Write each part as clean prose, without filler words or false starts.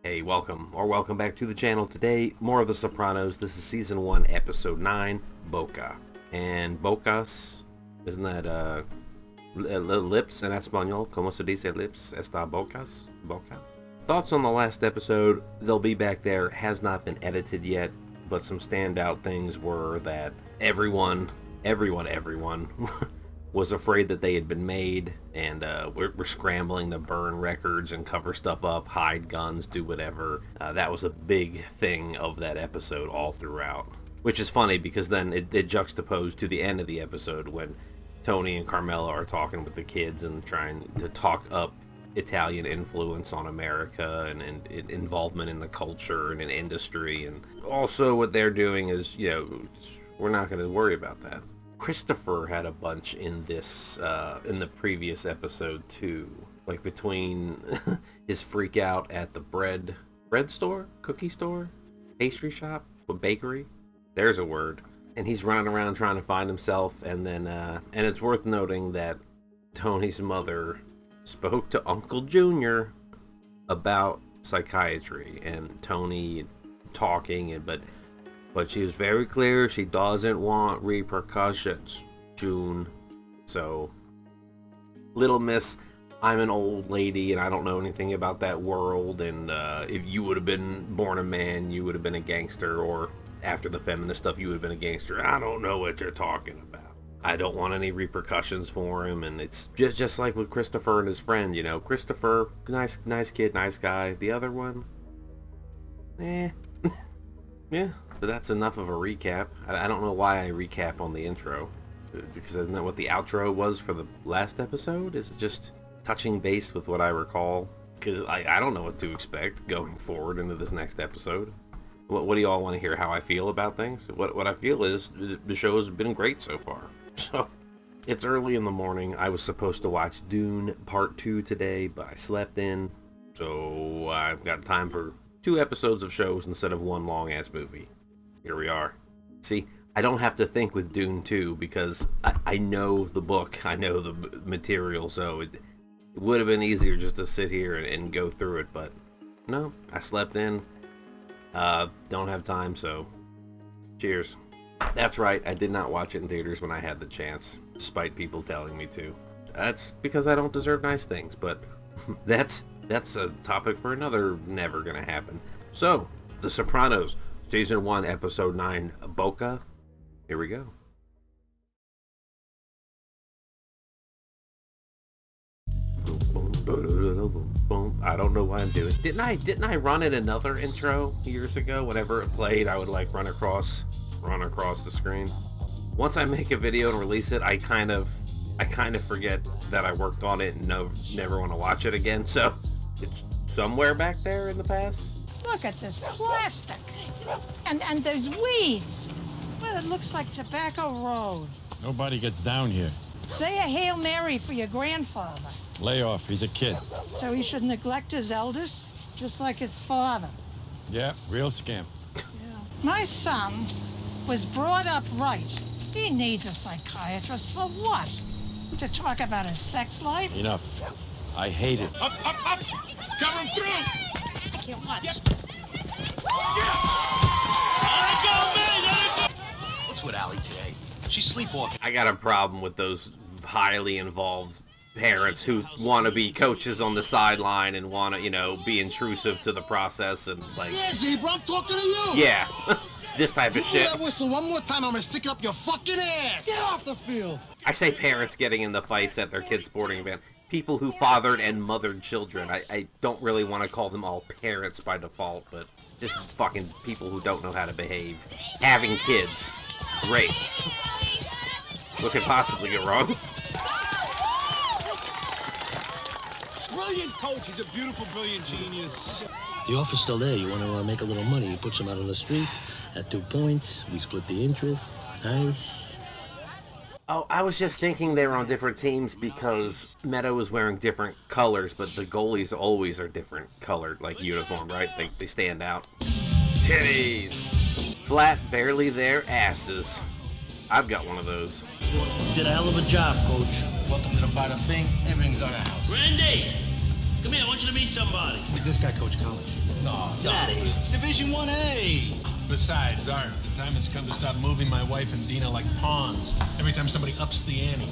Hey, welcome back to the channel. Today, more of the Sopranos. This is season 1, episode 9, Boca. And Bocas, isn't that lips en español? ¿Cómo se dice lips? Está bocas? Boca. Thoughts on the last episode? They'll be back there. Has not been edited yet, but some standout things were that everyone was afraid that they had been made, and we're scrambling to burn records and cover stuff up, hide guns, do whatever. That was a big thing of that episode all throughout, which is funny because then it juxtaposed to the end of the episode when Tony and Carmela are talking with the kids and trying to talk up Italian influence on America and involvement in the culture and in industry. And also what they're doing is, we're not going to worry about that. Christopher had a bunch in this, in the previous episode too. Like between his freak out at the bread store, cookie store, pastry shop, bakery. There's a word. And he's running around trying to find himself. And then, and it's worth noting that Tony's mother spoke to Uncle Junior about psychiatry and Tony talking, but she was very clear she doesn't want repercussions, June. So, little miss, I'm an old lady and I don't know anything about that world, and if you would have been born a man, you would have been a gangster, or after the feminist stuff, you would have been a gangster. I don't know what you're talking about. I don't want any repercussions for him, and it's just like with Christopher and his friend, Christopher, nice kid, nice guy. The other one, yeah. But that's enough of a recap. I don't know why I recap on the intro, because isn't that what the outro was for the last episode? Is it just touching base with what I recall? Because I don't know what to expect going forward into this next episode. What do you all want to hear? How I feel about things? What I feel is the show has been great so far. So it's early in the morning. I was supposed to watch Dune Part 2 today, but I slept in, so I've got time for 2 episodes of shows instead of one long-ass movie. Here we are. See, I don't have to think with Dune 2 because I know the book, I know the material, so it would have been easier just to sit here and go through it, but no, I slept in. Don't have time, so cheers. That's right, I did not watch it in theaters when I had the chance, despite people telling me to. That's because I don't deserve nice things, but that's a topic for another never gonna happen. So, The Sopranos, Season 1, Episode 9, Boca. Here we go. I don't know why I'm doing. Didn't I run in another intro years ago? Whenever it played, I would like run across the screen. Once I make a video and release it, I kind of forget that I worked on it and never want to watch it again. So it's somewhere back there in the past. Look at this plastic. And those weeds. Well, it looks like Tobacco Road. Nobody gets down here. Say a Hail Mary for your grandfather. Lay off, he's a kid. So he should neglect his elders, just like his father. Yeah, real scamp. Yeah. My son was brought up right. He needs a psychiatrist for what? To talk about his sex life? Enough. I hate it. Up! Cover him through! I can't watch. Yep. Yes! Let it go, man! Let it go! What's with Allie today? She's sleepwalking. I got a problem with those highly involved parents who want to be coaches on the sideline and want to, be intrusive to the process and like. Yeah, Zebra, I'm talking to you. Yeah, this type of You shit. that whistle one more time, I'm gonna stick it up your fucking ass. Get off the field. I say parents getting in the fights at their kids' sporting event. People who fathered and mothered children. I don't really want to call them all parents by default, but just fucking people who don't know how to behave. Having kids. Great. What could possibly go wrong? Brilliant coach. He's a beautiful, brilliant genius. The offer's still there. You want to make a little money. You put some out on the street at 2 points. We split the interest. Nice. Oh, I was just thinking they were on different teams because Meadow was wearing different colors, but the goalies always are different colored, like uniform, right? They stand out. Titties! Flat, barely there, asses. I've got one of those. Did a hell of a job, Coach. Welcome to the Bada Bing. Everything's on our house. Randy! Come here, I want you to meet somebody. This guy coached college. No, get out of here. Division 1A. Besides, Art, the time has come to stop moving my wife and Dina like pawns every time somebody ups the ante.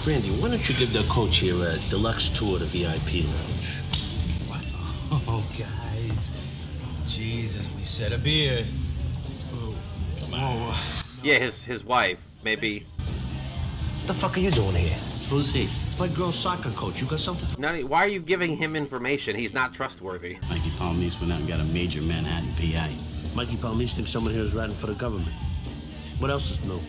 Randy, why don't you give the coach here a deluxe tour of the VIP lounge? What? Oh, guys. Jesus, we set a beard. Oh, come on. Yeah, his wife, maybe. What the fuck are you doing here? Who's he? It's my girl's soccer coach. You got something? Why are you giving him information? He's not trustworthy. Mikey Palmese went out and got a major Manhattan PA. Mikey Palmese thinks someone here is riding for the government. What else is new?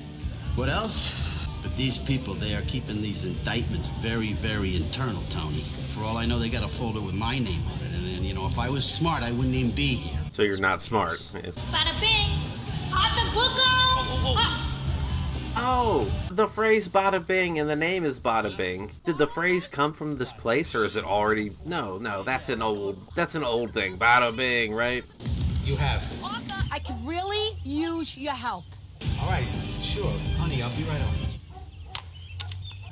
What else? But these people, they are keeping these indictments very, very internal, Tony. For all I know, they got a folder with my name on it. And you know, if I was smart, I wouldn't even be here. So you're not smart. Bada bing! At the Boca! Oh, the phrase bada bing and the name is bada bing. Did the phrase come from this place or is it already... No, that's an old thing. Bada bing, right? You have. Arthur, I could really use your help. All right, sure. Honey, I'll be right on.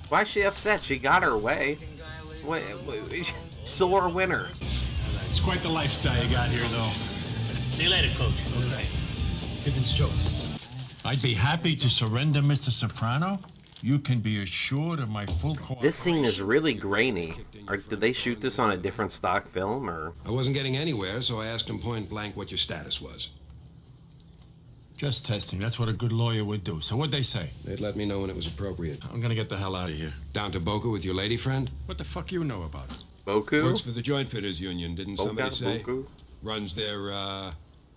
Why is she upset? She got her way. Wait, sore winner. It's quite the lifestyle you got here, though. See you later, coach. Okay. Different strokes. I'd be happy to surrender, Mr. Soprano. You can be assured of my full cooperation. This scene is really grainy. Did they shoot this on a different stock film, or...? I wasn't getting anywhere, so I asked him point blank what your status was. Just testing. That's what a good lawyer would do. So what'd they say? They'd let me know when it was appropriate. I'm gonna get the hell out of here. Down to Boca with your lady friend? What the fuck you know about it? Boku? Works for the Joint Fitters Union, didn't Boca? somebody say? Boku? Runs their,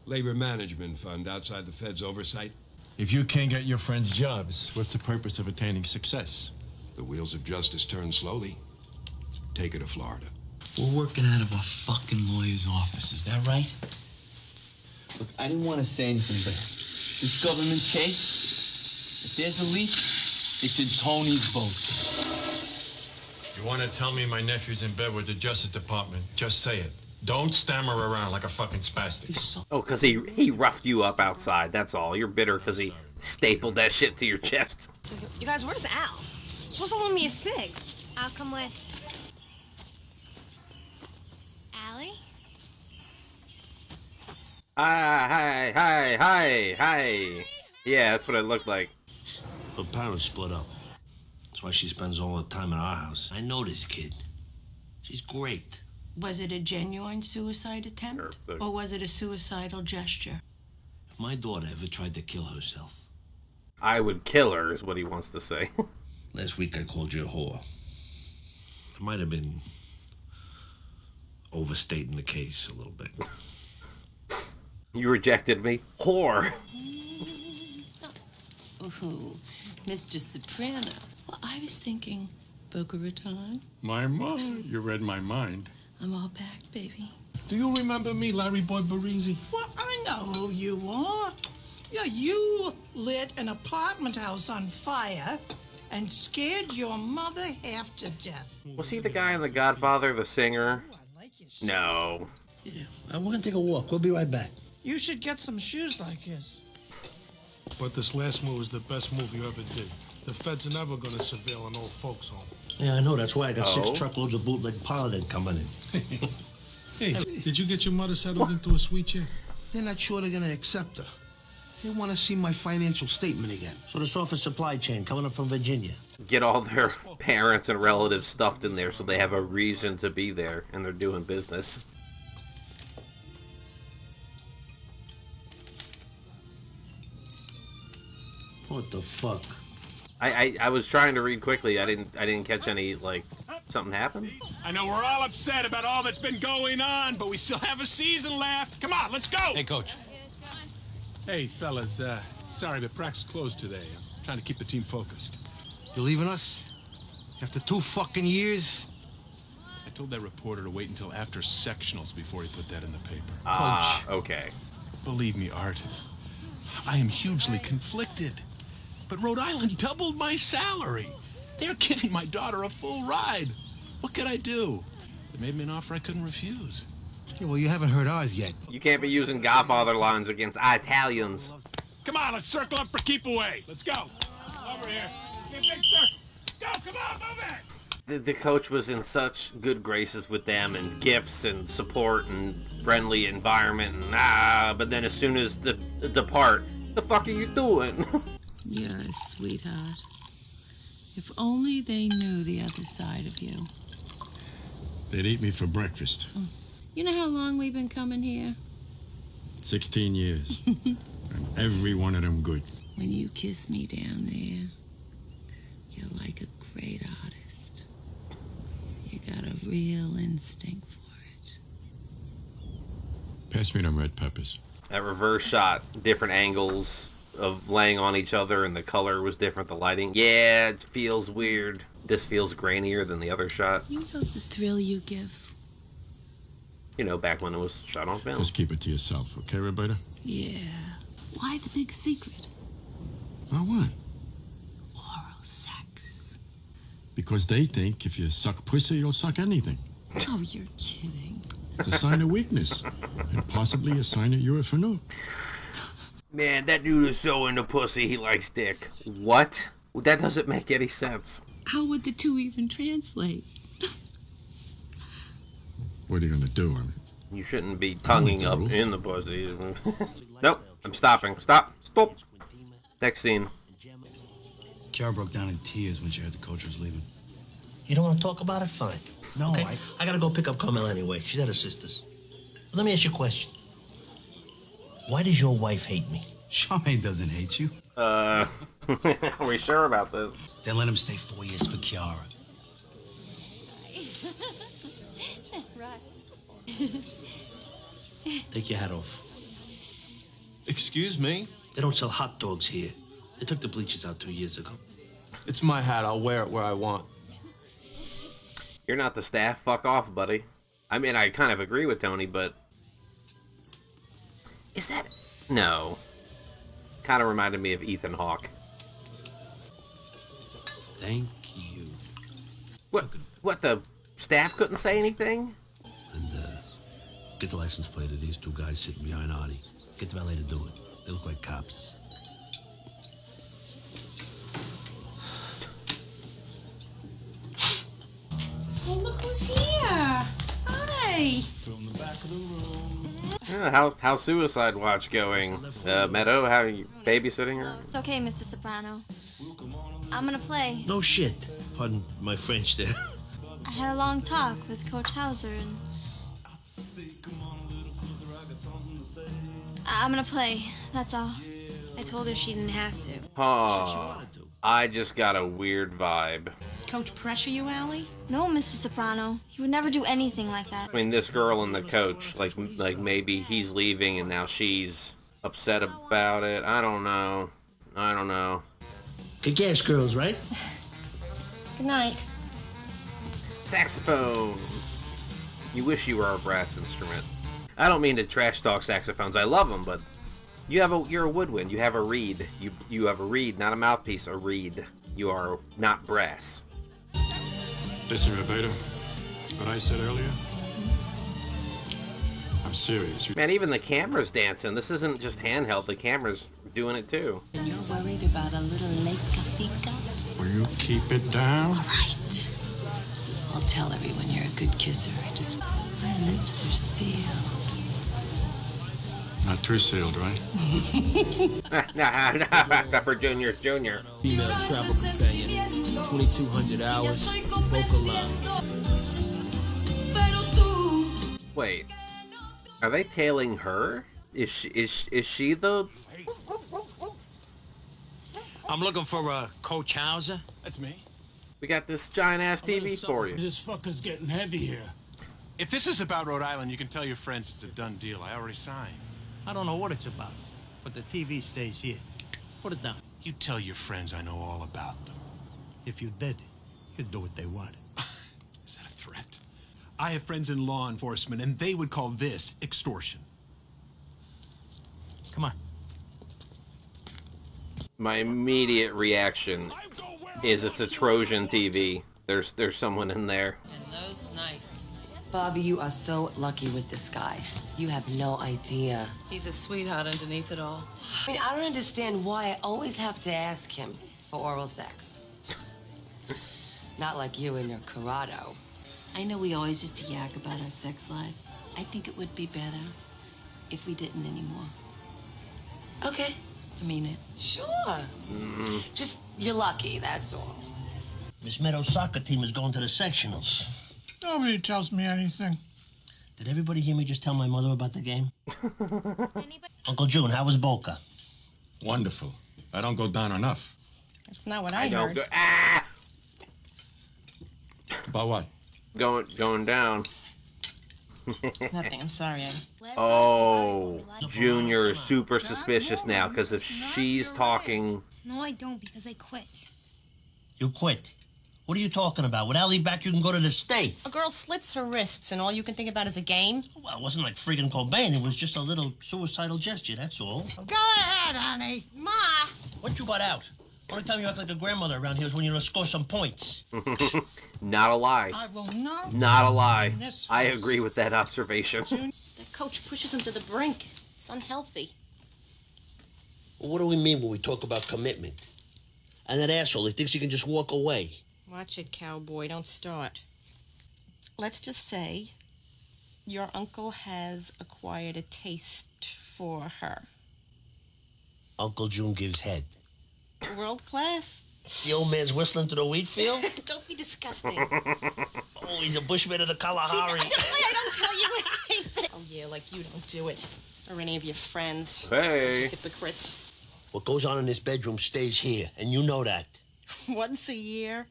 labor management fund outside the Fed's oversight. If you can't get your friends jobs, what's the purpose of attaining success? The wheels of justice turn slowly. Take her to Florida. We're working out of our fucking lawyer's office, is that right? Look, I didn't want to say anything, but this government's case, if there's a leak, it's in Tony's boat. You want to tell me my nephew's in bed with the Justice Department? Just say it. Don't stammer around like a fucking spastic. Oh, because he roughed you up outside, that's all. You're bitter because he stapled that shit to your chest. You guys, where's Al? Supposed to loan me a cig. I'll come with. Allie? Hi. Yeah, that's what it looked like. Her parents split up. That's why she spends all her time at our house. I know this kid. She's great. Was it a genuine suicide attempt? Or was it a suicidal gesture? If my daughter ever tried to kill herself... I would kill her, is what he wants to say. Last week I called you a whore. I might have been overstating the case a little bit. You rejected me? Whore! Ooh, Mr. Soprano. Well, I was thinking Boca Raton. My mom, you read my mind. I'm all back, baby. Do you remember me, Larry Boy Barisi? Well, I know who you are. Yeah, you lit an apartment house on fire and scared your mother half to death. Was he the guy in The Godfather, the singer? No. Yeah, we're gonna take a walk. We'll be right back. You should get some shoes like his. But this last move was the best move you ever did. The feds are never gonna surveil an old folks home. Yeah, I know. That's why I got 6 Oh. truckloads of bootleg Paladin coming in. Hey, did you get your mother settled into a suite chair? They're not sure they're gonna accept her. They want to see my financial statement again. So this office supply chain coming up from Virginia. Get all their parents and relatives stuffed in there so they have a reason to be there and they're doing business. What the fuck? I was trying to read quickly. I didn't catch any, like, something happened. I know we're all upset about all that's been going on, but we still have a season left. Come on, let's go! Hey, Coach. Hey, fellas, sorry, the practice closed today. I'm trying to keep the team focused. You're leaving us? After 2 fucking years? I told that reporter to wait until after sectionals before he put that in the paper. Ah, okay. Believe me, Art, I am hugely conflicted. But Rhode Island doubled my salary. They're giving my daughter a full ride. What could I do? They made me an offer I couldn't refuse. Yeah, well, you haven't heard ours yet. You can't be using Godfather lines against Italians. Come on, let's circle up for keep away. Let's go. Over here. Get big circle. Go, come on, move it. the coach was in such good graces with them and gifts and support and friendly environment and but then as soon as the depart, the fuck are you doing? You're a sweetheart. If only they knew the other side of you. They'd eat me for breakfast. You know how long we've been coming here? 16 years. And every one of them good. When you kiss me down there, you're like a great artist. You got a real instinct for it. Pass me them red peppers. That reverse shot, different angles of laying on each other, and the color was different, the lighting. Yeah, it feels weird. This feels grainier than the other shot. You know the thrill you give. You know, back when it was shot on film. Just keep it to yourself, okay, Roberta? Yeah. Why the big secret? Well, what? Oral sex. Because they think if you suck pussy, you'll suck anything. Oh, you're kidding. It's a sign of weakness. And possibly a sign that you're a fanook. Man, that dude is so into pussy, he likes dick. What? Well, that doesn't make any sense. How would the two even translate? What are you gonna do? I mean, you shouldn't be tonguing up in the pussy. Nope, I'm stopping. Stop. Next scene. Kiara broke down in tears when she heard the coach was leaving. You don't want to talk about it? Fine. No, okay? I gotta go pick up Carmela anyway. She's at her sister's. Let me ask you a question. Why does your wife hate me? Charmaine doesn't hate you. Are we sure about this? Then let him stay 4 years for Kiara. Take your hat off. Excuse me? They don't sell hot dogs here. They took the bleachers out 2 years ago. It's my hat. I'll wear it where I want. You're not the staff. Fuck off, buddy. I mean, I kind of agree with Tony, but... Is that... No. Kind of reminded me of Ethan Hawke. Thank you. What, the staff couldn't say anything? And, get the license plate of these two guys sitting behind Artie. Get the valet to do it. They look like cops. Oh, look who's here. Hi. From the back of the room. Yeah, how's Suicide Watch going? Meadow, how are you babysitting her? It's okay, Mr. Soprano. I'm gonna play. No shit. Pardon my French there. I had a long talk with Coach Hauser and... I'm gonna play, that's all. I told her she didn't have to. Oh, I just got a weird vibe. Coach pressure you, Allie? No, Mrs. Soprano. He would never do anything like that. I mean, this girl and the coach, like maybe he's leaving and now she's upset about it. I don't know. Good guess, girls, right? Good night. Saxophone. You wish you were a brass instrument. I don't mean to trash talk saxophones. I love them, but you're a woodwind. You have a reed. You have a reed, not a mouthpiece. A reed. You are not brass. Listen, Roberta, what I said earlier, I'm serious. Man, even the camera's dancing. This isn't just handheld. The camera's doing it too. And you're worried about a little lake fika? Will you keep it down? All right. I'll tell everyone you're a good kisser. My lips are sealed. Not too sealed, right? Except for Junior's Junior. Female travel companion, 2,200 hours, Boca love. Wait, are they tailing her? Is she the? I'm looking for Coach Hauser. That's me. We got this giant ass TV for you. This fucker's getting heavy here. If this is about Rhode Island, you can tell your friends it's a done deal. I already signed. I don't know what it's about, but the TV stays here. Put it down. You tell your friends I know all about them. If you did, you'd do what they want. Is that a threat? I have friends in law enforcement, and they would call this extortion. Come on. My immediate reaction is it's a Trojan TV. There's someone in there. And those nights. Bobby, you are so lucky with this guy. You have no idea. He's a sweetheart underneath it all. I mean, I don't understand why I always have to ask him for oral sex. Not like you and your Corrado. I know we always used to yak about our sex lives. I think it would be better if we didn't anymore. Okay. I mean it. Sure. Just, you're lucky, that's all. Miss Meadows' soccer team is going to the sectionals. Nobody tells me anything. Did everybody hear me just tell my mother about the game? Uncle June, how was Boca? Wonderful. I don't go down enough. That's not what I heard. About what? Going down. Nothing. I'm sorry. Oh, Junior is super suspicious now because if she's talking... No, I don't, because I quit. You quit? What are you talking about? With Allie back, you can go to the States. A girl slits her wrists, and all you can think about is a game. Well, it wasn't like friggin' Cobain. It was just a little suicidal gesture, that's all. Go ahead, honey. Ma! What you got out? Only time you act like a grandmother around here is when you score some points. Not a lie. I will not. Not a lie. This I house. agree with that observation. That coach pushes him to the brink. It's unhealthy. Well, what do we mean when we talk about commitment? And that asshole, he thinks he can just walk away. Watch it, cowboy. Don't start. Let's just say your uncle has acquired a taste for her. Uncle June gives head. World class. The old man's whistling to the wheat field? Don't be disgusting. Oh, he's a bushman of the Kalahari. See, that's why I don't tell you anything. Oh, yeah, like you don't do it. Or any of your friends. Hey. Hypocrites. What goes on in this bedroom stays here, and you know that. Once a year,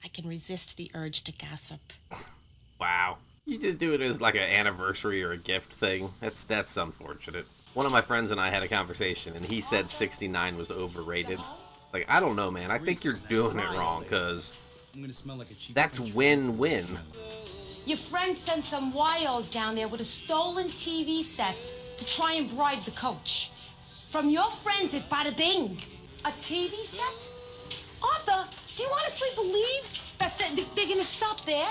I can resist the urge to gossip. Wow. You just do it as like an anniversary or a gift thing. That's unfortunate. One of my friends and I had a conversation, and he said 69 was overrated. Like, I don't know, man. I think you're doing it wrong, because that's win-win. Your friend sent some wayos down there with a stolen TV set to try and bribe the coach. From your friends at Bada Bing. A TV set? Arthur, do you honestly believe that they're gonna stop there?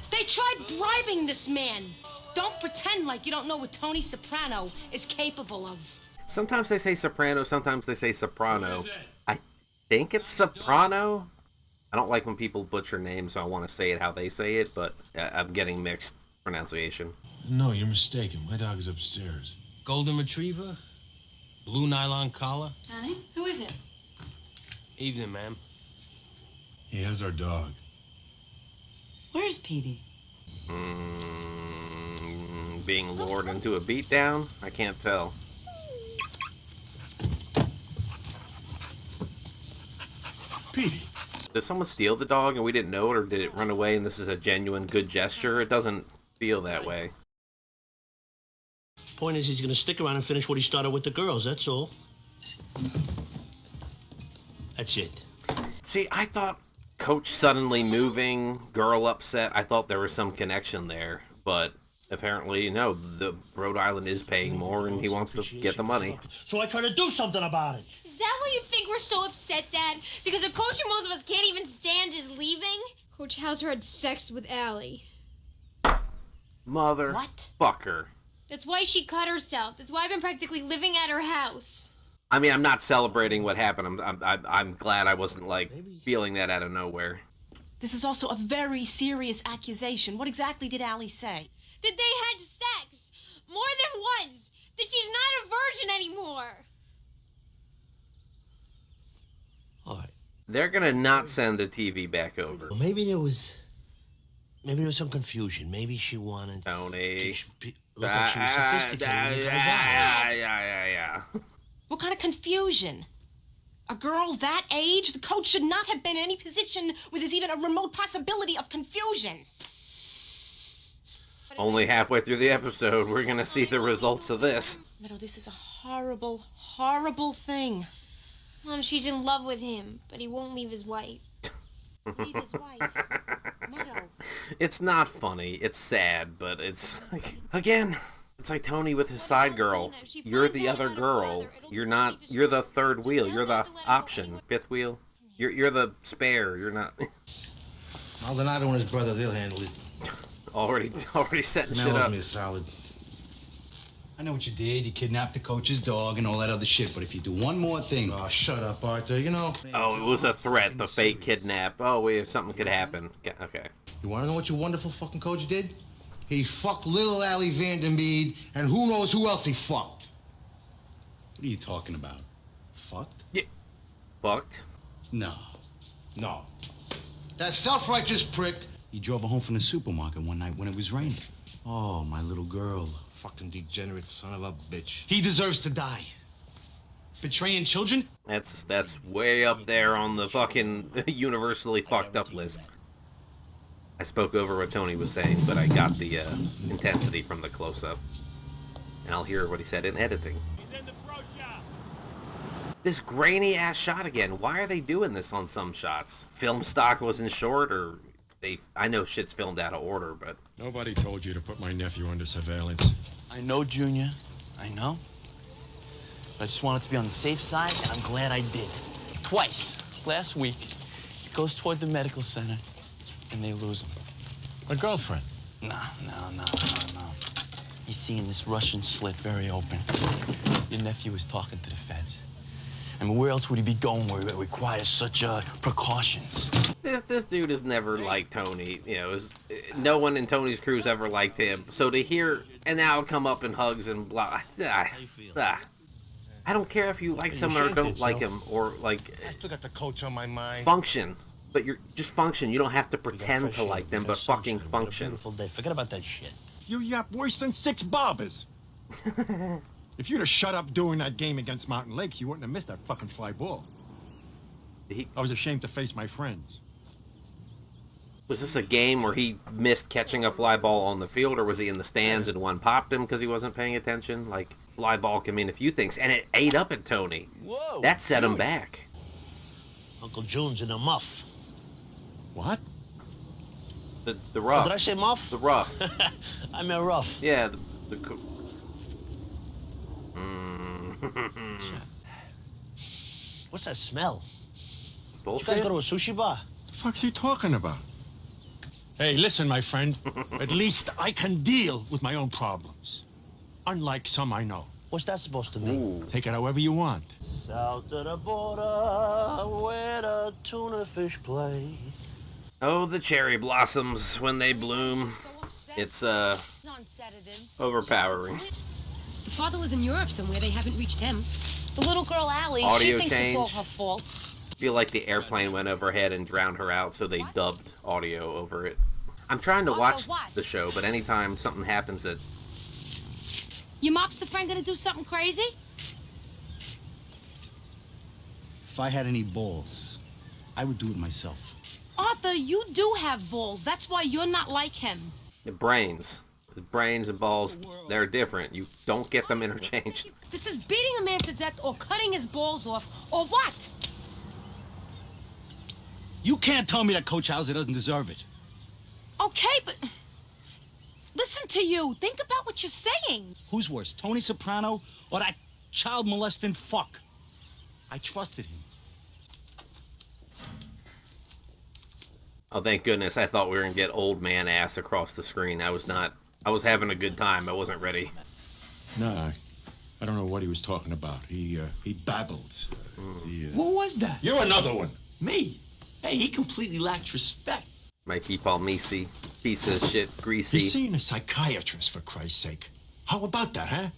They tried bribing this man. Don't pretend like you don't know what Tony Soprano is capable of. Sometimes they say soprano, sometimes they say soprano. I think it's soprano. I don't like when people butcher names, so I want to say it how they say it, but I'm getting mixed pronunciation. No, you're mistaken. My dog is upstairs. Golden Retriever? Blue nylon collar? Honey, who is it? Evening, ma'am. He has our dog. Where's Petey? Being lured into a beatdown? I can't tell. Petey. Did someone steal the dog and we didn't know it, or did it run away and this is a genuine good gesture? It doesn't feel that way. Point is, he's gonna stick around and finish what he started with the girls, that's all. That's it. See, I thought coach suddenly moving, girl upset, I thought there was some connection there, but apparently no, the Rhode Island is paying more and he wants to get the money. So I try to do something about it. Is that why you think we're so upset, Dad? Because a coach or most of us can't even stand his leaving? Coach Hauser had sex with Allie. Mother fucker. That's why she cut herself. That's why I've been practically living at her house. I mean, I'm not celebrating what happened. I'm glad I wasn't, like, feeling that out of nowhere. This is also a very serious accusation. What exactly did Allie say? That they had sex. More than once. That she's not a virgin anymore. All right. They're gonna not send the TV back over. Well, maybe there was some confusion. Maybe she wanted Tony. Look like she was sophisticated. Yeah. What kind of confusion? A girl that age? The coach should not have been in any position where there's even a remote possibility of confusion. Only halfway through the episode, we're gonna see the results of this. Meadow, this is a horrible, horrible thing. Mom, she's in love with him, but he won't leave his wife. Leave his wife. Meadow. It's not funny. It's sad, but it's like, again, it's like Tony with his side girl. You're the other girl. You're not. You're the third wheel. You're the option. Fifth wheel. You're the spare. You're not. Maldonado and his brother, they'll handle it. already setting shit Mellows up. me solid. I know what you did. You kidnapped the coach's dog and all that other shit. But if you do one more thing... Oh, shut up, Arthur. You know... Oh, it was a threat, the fake kidnap. Oh, wait, something could happen. Okay. You want to know what your wonderful fucking coach did? He fucked little Allie Vandermeed, and who knows who else he fucked. What are you talking about? Fucked? Yeah. Fucked? No. That self-righteous prick. He drove her home from the supermarket one night when it was raining. Oh, my little girl. Fucking degenerate son of a bitch. He deserves to die. Betraying children? That's way up there on the fucking universally fucked up list. I spoke over what Tony was saying, but I got the intensity from the close-up. And I'll hear what he said in editing. This grainy-ass shot again. Why are they doing this on some shots? Film stock wasn't short, or I know shit's filmed out of order, but... Nobody told you to put my nephew under surveillance. I know, Junior. I know. But I just wanted to be on the safe side, and I'm glad I did. Twice. Last week, he goes toward the medical center, and they lose him. A girlfriend? No. He's seeing this Russian slit very open. Your nephew was talking to the feds. I mean, where else would he be going where it requires such precautions? This dude has never liked Tony. You know, no one in Tony's crew's ever liked him. So to hear and now come up in hugs and blah, I don't care if you like someone or don't like him or like. I still got the coach on my mind. Function, but you're just function. You don't have to pretend to like them, but fucking function. Beautiful day. Forget about that shit. You yap worse than 6 barbers. If you'd have shut up during that game against Mountain Lakes, you wouldn't have missed that fucking fly ball. I was ashamed to face my friends. Was this a game where he missed catching a fly ball on the field, or was he in the stands and one popped him because he wasn't paying attention? Like, fly ball can mean a few things, and it ate up at Tony. Whoa! That set him back. Uncle June's in a muff. What? The rough. Oh, did I say muff? The rough. I meant rough. Yeah, What's that smell? Bullshit? You guys go to a sushi bar? The fuck's he talking about? Hey, listen, my friend. At least I can deal with my own problems. Unlike some I know. What's that supposed to mean? Take it however you want. South of the border, where the tuna fish play. Oh, the cherry blossoms when they bloom. It's overpowering. The father lives in Europe somewhere. They haven't reached him. The little girl, Allie, Audio she thinks change. it's all her fault. I feel like the airplane went overhead and drowned her out, so they dubbed audio over it. I'm trying to watch the show, but anytime something happens that... Your mobster friend gonna do something crazy? If I had any balls, I would do it myself. Arthur, you do have balls. That's why you're not like him. The brains. The brains and balls, they're different. You don't get them interchanged. This is beating a man to death or cutting his balls off, or what? You can't tell me that Coach Hauser doesn't deserve it. Okay, but... Listen to you. Think about what you're saying. Who's worse, Tony Soprano or that child molesting fuck? I trusted him. Oh, thank goodness. I thought we were going to get old man ass across the screen. I was having a good time. I wasn't ready. No, I don't know what he was talking about. He babbled. What was that? You're another one. Me? Hey, he completely lacked respect. Mikey Palmisi, piece of shit, greasy. He's seeing a psychiatrist, for Christ's sake. How about that, huh?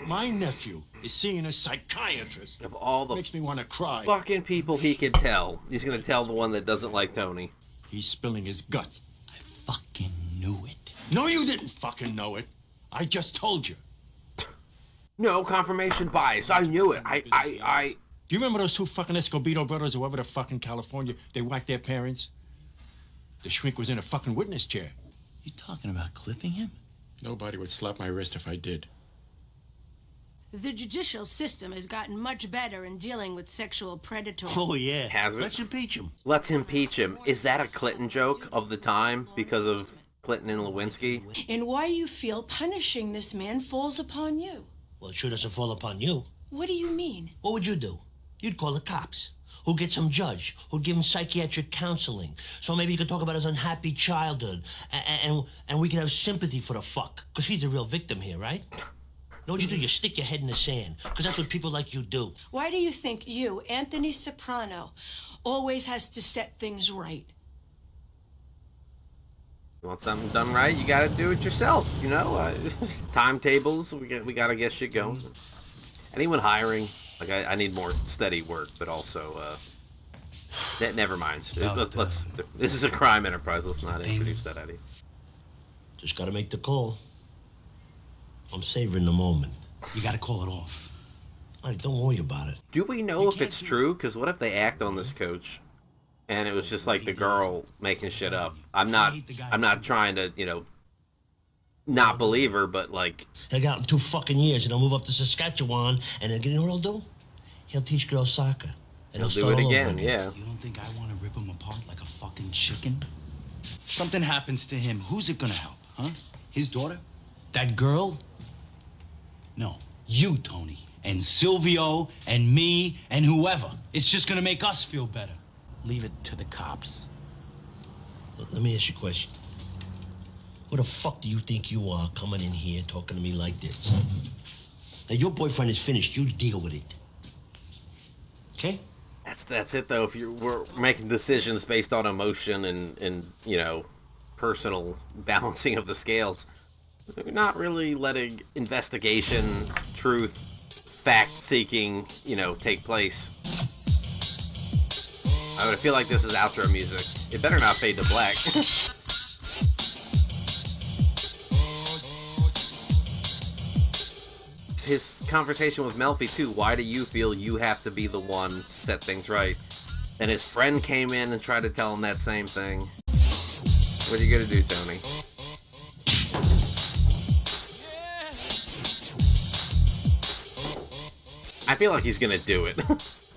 My nephew is seeing a psychiatrist. Of all the makes me want to cry. Fucking people he could tell, he's going to tell the one that doesn't like Tony. He's spilling his guts. I fucking knew it. No, you didn't fucking know it. I just told you. No, confirmation bias. I knew it. I... Do you remember those 2 fucking Escobedo brothers, whoever the fucking California, they whacked their parents? The shrink was in a fucking witness chair. You talking about clipping him? Nobody would slap my wrist if I did. The judicial system has gotten much better in dealing with sexual predators. Oh, yeah. Has it? Let's impeach him. Let's impeach him. Is that a Clinton joke of the time because of Clinton and Lewinsky? And why you feel punishing this man falls upon you. Well, it sure doesn't fall upon you. What do you mean? What would you do? You'd call the cops. Who'd get some judge, who'd give him psychiatric counseling. So maybe he could talk about his unhappy childhood, and we could have sympathy for the fuck. Because he's the real victim here, right? know what you do? You stick your head in the sand, because that's what people like you do. Why do you think you, Anthony Soprano, always has to set things right? You want something done right, you gotta do it yourself, you know? Timetables, we gotta get shit going. Anyone hiring? Like, I need more steady work, but also, never mind. This is a crime enterprise, let's not introduce that idea. Just gotta make the call. I'm savoring the moment. You gotta call it off. All right, don't worry about it. Do we know if it's true? Because what if they act on this coach, and it was just like the girl making shit up? I'm not trying to, you know, not believe her, but like... They'll get out in 2 fucking years, and they'll move up to Saskatchewan, and then, you know what he'll do? He'll teach girls soccer. And he'll do start it all over again, yeah. You don't think I want to rip him apart like a fucking chicken? Something happens to him, who's it gonna help, huh? His daughter? That girl? No, you, Tony, and Silvio, and me, and whoever. It's just gonna make us feel better. Leave it to the cops. Let me ask you a question. Who the fuck do you think you are coming in here talking to me like this? Now, your boyfriend is finished. You deal with it. Okay? That's it, though. If we're making decisions based on emotion and you know, personal balancing of the scales, we're not really letting investigation, truth, fact-seeking, you know, take place. I would feel like this is outro music. It better not fade to black. His conversation with Melfi too. Why do you feel you have to be the one to set things right? And his friend came in and tried to tell him that same thing. What are you gonna do, Tony? I feel like he's gonna do it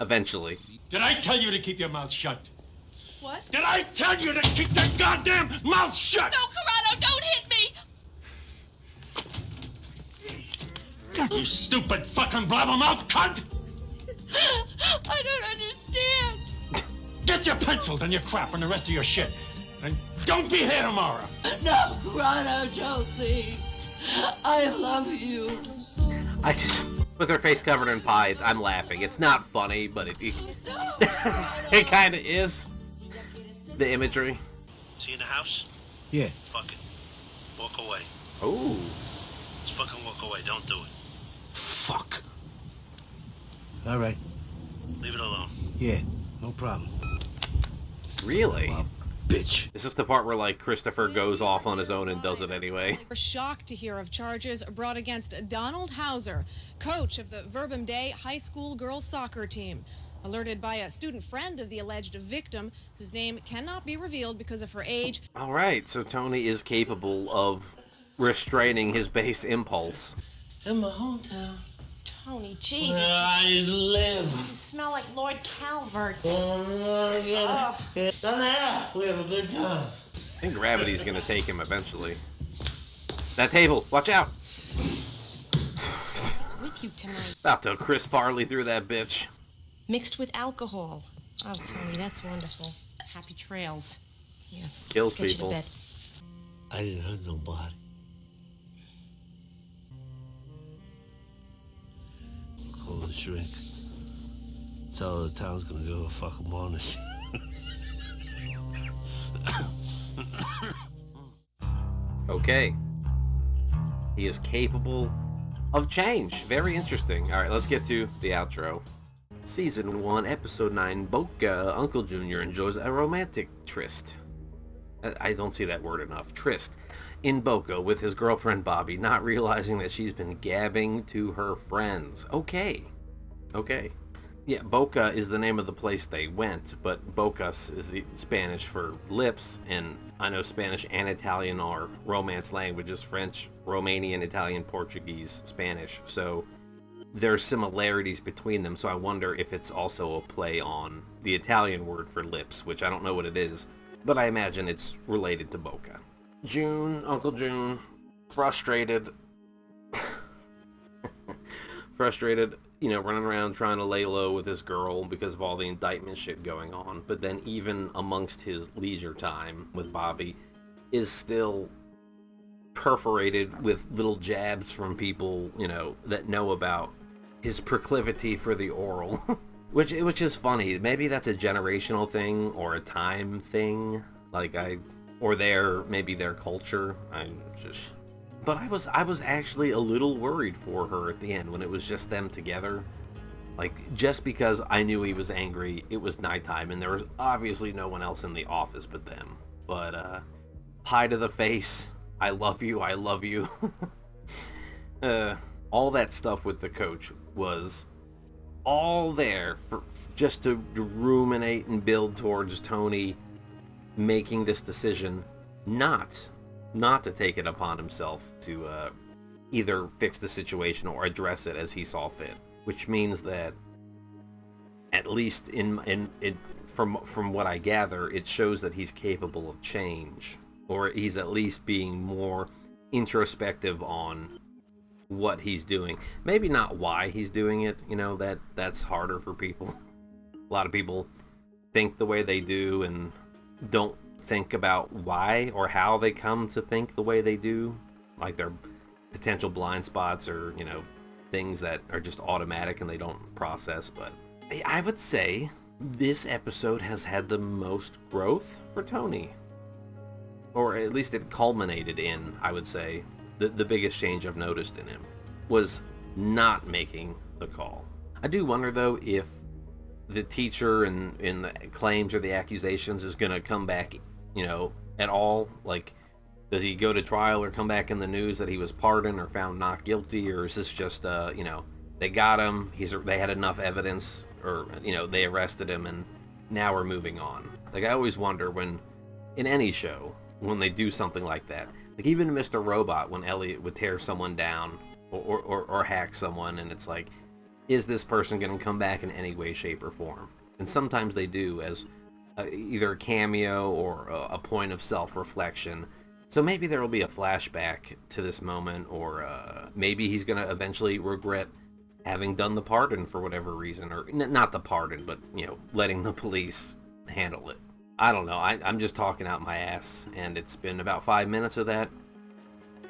eventually. Did I tell you to keep your mouth shut? What? Did I tell you to keep that goddamn mouth shut? No, Corrado, don't hit me! You stupid fucking blabbermouth cunt! I don't understand. Get your pencils and your crap and the rest of your shit. And don't be here tomorrow. No, Corrado, don't leave. I love you. I just, with her face covered in pie, I'm laughing. It's not funny, but it it kind of is. The imagery. See you in the house? Yeah. Fuck it. Walk away. Oh. Just fucking walk away. Don't do it. Fuck. All right. Leave it alone. Yeah, no problem. Really? Bitch. This is the part where, like, Christopher goes off on his own and does it anyway. We're shocked to hear of charges brought against Donald Hauser, coach of the Verbum Day high school girls soccer team. Alerted by a student friend of the alleged victim, whose name cannot be revealed because of her age. All right, so Tony is capable of restraining his base impulse. In my hometown. Tony, Jesus. Where I live. You smell like Lord Calvert. We have a good time. I think gravity's gonna take him eventually. That table, watch out! What's with you tonight? About to Chris Farley through that bitch. Mixed with alcohol. Oh, Tony, that's wonderful. Happy trails. Yeah. Kills let's get people. You to bed. I didn't hurt nobody. Call the shrink. Tell her the town's gonna go fuck them on this. Okay. He is capable of change. Very interesting. All right, let's get to the outro. Season 1, Episode 9, Boca. Uncle Junior enjoys a romantic tryst. I don't see that word enough. Tryst. In Boca with his girlfriend Bobby, not realizing that she's been gabbing to her friends. Okay. Yeah, Boca is the name of the place they went, but Bocas is the Spanish for lips, and I know Spanish and Italian are Romance languages, French, Romanian, Italian, Portuguese, Spanish, so there's similarities between them, so I wonder if it's also a play on the Italian word for lips, which I don't know what it is, but I imagine it's related to Boca. June, Uncle June, frustrated, running around trying to lay low with this girl because of all the indictment shit going on, but then even amongst his leisure time with Bobby is still perforated with little jabs from people, you know, that know about his proclivity for the oral. which is funny. Maybe that's a generational thing or a time thing. Or maybe their culture. But I was actually a little worried for her at the end when it was just them together. Like, just because I knew he was angry, it was nighttime, and there was obviously no one else in the office but them. But, pie to the face, I love you, I love you. All that stuff with the coach was all there for just to ruminate and build towards Tony making this decision not to take it upon himself to either fix the situation or address it as he saw fit. Which means that, at least from what I gather, it shows that he's capable of change, or he's at least being more introspective on what he's doing. Maybe not why he's doing it, you know, that's harder for people. A lot of people think the way they do and don't think about why or how they come to think the way they do, like their potential blind spots or, you know, things that are just automatic and they don't process. But I would say this episode has had the most growth for Tony, or at least it culminated in, I would say, the biggest change I've noticed in him was not making the call. I do wonder though if the teacher and the claims or the accusations is going to come back, you know, at all. Like, does he go to trial or come back in the news that he was pardoned or found not guilty, or is this just, you know, they got him, they had enough evidence, or, you know, they arrested him and now we're moving on. Like, I always wonder when, in any show, when they do something like that, like even Mr. Robot, when Elliot would tear someone down or hack someone, and it's like, is this person going to come back in any way, shape, or form? And sometimes they do, as either a cameo or a point of self-reflection. So maybe there will be a flashback to this moment, or maybe he's going to eventually regret having done the pardon for whatever reason, or not the pardon, but, you know, letting the police handle it. I don't know. I'm just talking out my ass, and it's been about 5 minutes of that,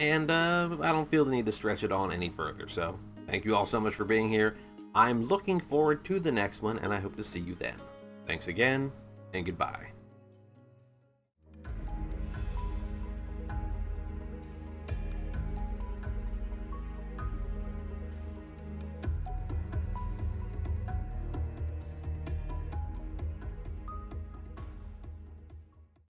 and I don't feel the need to stretch it on any further. So thank you all so much for being here. I'm looking forward to the next one, and I hope to see you then. Thanks again, and goodbye.